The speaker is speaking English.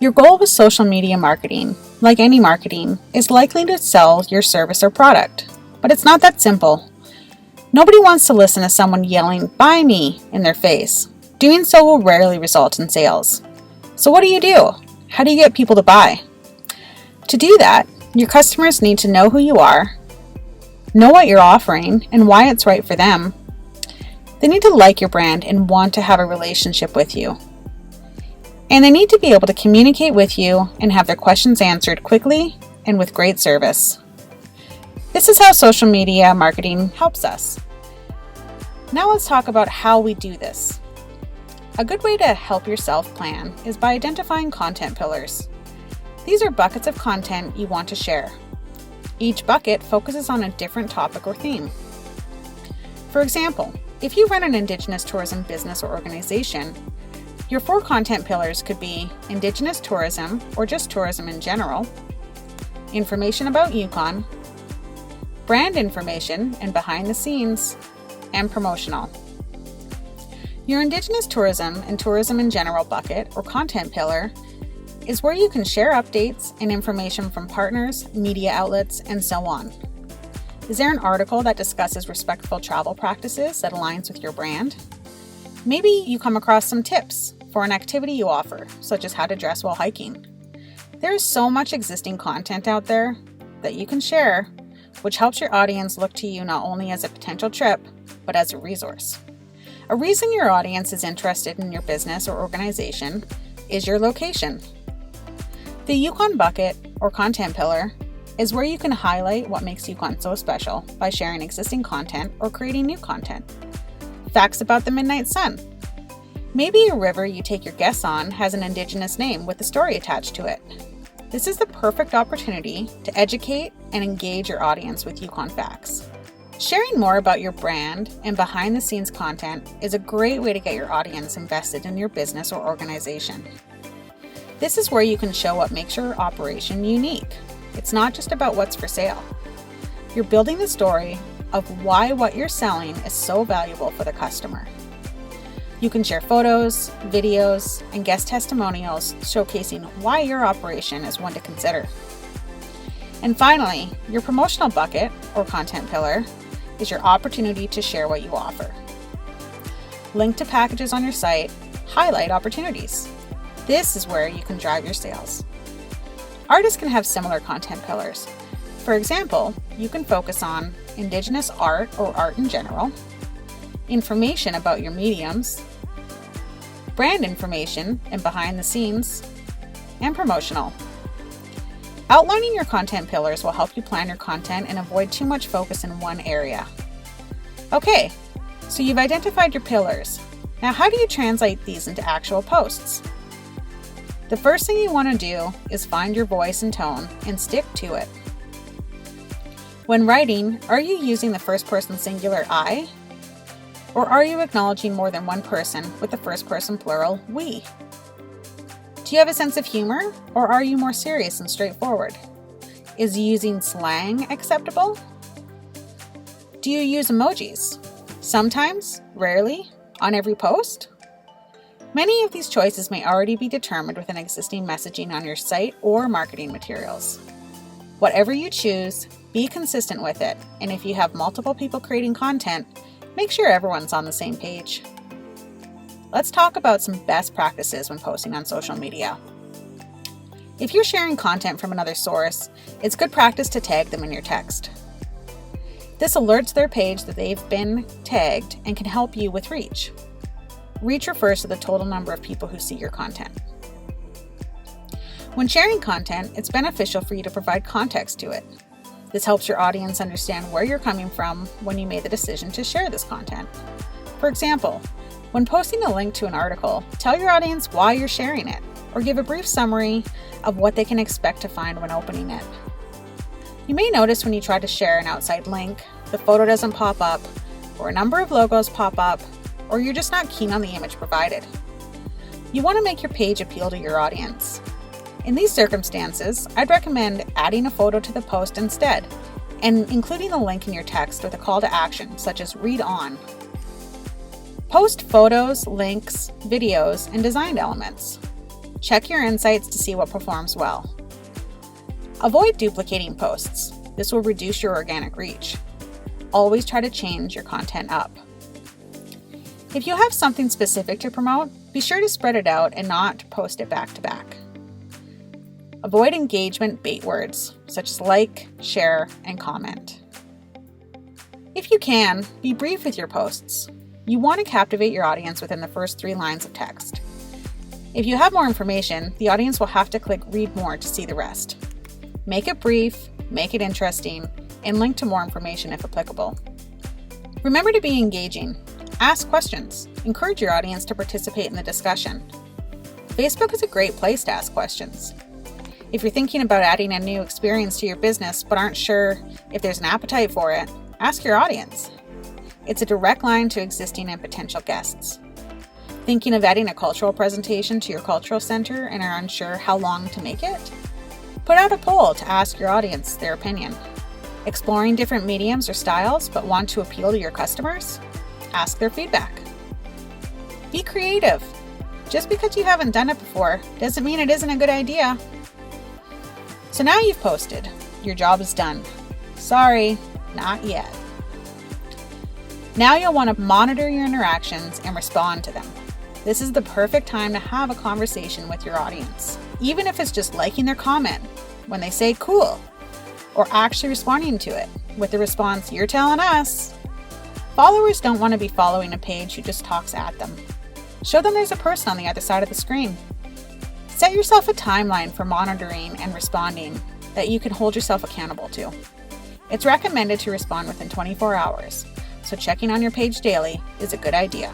Your goal with social media marketing, like any marketing, is likely to sell your service or product. But it's not that simple. Nobody wants to listen to someone yelling, "Buy me," in their face. Doing so will rarely result in sales. So what do? How do you get people to buy? To do that, your customers need to know who you are, know what you're offering, and why it's right for them. They need to like your brand and want to have a relationship with you. And they need to be able to communicate with you and have their questions answered quickly and with great service. This is how social media marketing helps us. Now let's talk about how we do this. A good way to help yourself plan is by identifying content pillars. These are buckets of content you want to share. Each bucket focuses on a different topic or theme. For example, if you run an Indigenous tourism business or organization, your 4 content pillars could be Indigenous tourism or just tourism in general, information about Yukon, brand information and behind the scenes, and promotional. Your Indigenous tourism and tourism in general bucket or content pillar is where you can share updates and information from partners, media outlets, and so on. Is there an article that discusses respectful travel practices that aligns with your brand? Maybe you come across some tips for an activity you offer, such as how to dress while hiking. There is so much existing content out there that you can share, which helps your audience look to you not only as a potential trip, but as a resource. A reason your audience is interested in your business or organization is your location. The Yukon bucket or content pillar is where you can highlight what makes Yukon so special by sharing existing content or creating new content. Facts about the midnight sun. Maybe a river you take your guests on has an Indigenous name with a story attached to it. This is the perfect opportunity to educate and engage your audience with Yukon facts. Sharing more about your brand and behind-the-scenes content is a great way to get your audience invested in your business or organization. This is where you can show what makes your operation unique. It's not just about what's for sale. You're building the story of why what you're selling is so valuable for the customer. You can share photos, videos, and guest testimonials showcasing why your operation is one to consider. And finally, your promotional bucket or content pillar is your opportunity to share what you offer. Link to packages on your site, highlight opportunities. This is where you can drive your sales. Artists can have similar content pillars. For example, you can focus on Indigenous art or art in general, information about your mediums, brand information and behind the scenes, and promotional. Outlining your content pillars will help you plan your content and avoid too much focus in one area. Okay, so you've identified your pillars. Now how do you translate these into actual posts? The first thing you want to do is find your voice and tone and stick to it. When writing, are you using the first person singular I? Or are you acknowledging more than one person with the first person plural we? Do you have a sense of humor, or are you more serious and straightforward? Is using slang acceptable? Do you use emojis? Sometimes, rarely, on every post? Many of these choices may already be determined with an existing messaging on your site or marketing materials. Whatever you choose, be consistent with it, and if you have multiple people creating content, make sure everyone's on the same page. Let's talk about some best practices when posting on social media. If you're sharing content from another source, it's good practice to tag them in your text. This alerts their page that they've been tagged and can help you with reach. Reach refers to the total number of people who see your content. When sharing content, it's beneficial for you to provide context to it. This helps your audience understand where you're coming from when you made the decision to share this content. For example, when posting a link to an article, tell your audience why you're sharing it, or give a brief summary of what they can expect to find when opening it. You may notice when you try to share an outside link, the photo doesn't pop up, or a number of logos pop up, or you're just not keen on the image provided. You want to make your page appeal to your audience. In these circumstances, I'd recommend adding a photo to the post instead, and including the link in your text with a call to action, such as read on. Post photos, links, videos, and designed elements. Check your insights to see what performs well. Avoid duplicating posts. This will reduce your organic reach. Always try to change your content up. If you have something specific to promote, be sure to spread it out and not post it back to back. Avoid engagement bait words, such as like, share, and comment. If you can, be brief with your posts. You want to captivate your audience within the first 3 lines of text. If you have more information, the audience will have to click read more to see the rest. Make it brief, make it interesting, and link to more information if applicable. Remember to be engaging. Ask questions. Encourage your audience to participate in the discussion. Facebook is a great place to ask questions. If you're thinking about adding a new experience to your business but aren't sure if there's an appetite for it, ask your audience. It's a direct line to existing and potential guests. Thinking of adding a cultural presentation to your cultural center and are unsure how long to make it? Put out a poll to ask your audience their opinion. Exploring different mediums or styles but want to appeal to your customers? Ask their feedback. Be creative. Just because you haven't done it before doesn't mean it isn't a good idea. So now you've posted. Your job is done. Sorry, not yet. Now you'll want to monitor your interactions and respond to them. This is the perfect time to have a conversation with your audience, even if it's just liking their comment when they say cool, or actually responding to it with the response, "You're telling us." Followers don't want to be following a page who just talks at them. Show them there's a person on the other side of the screen. Set yourself a timeline for monitoring and responding that you can hold yourself accountable to. It's recommended to respond within 24 hours, so checking on your page daily is a good idea.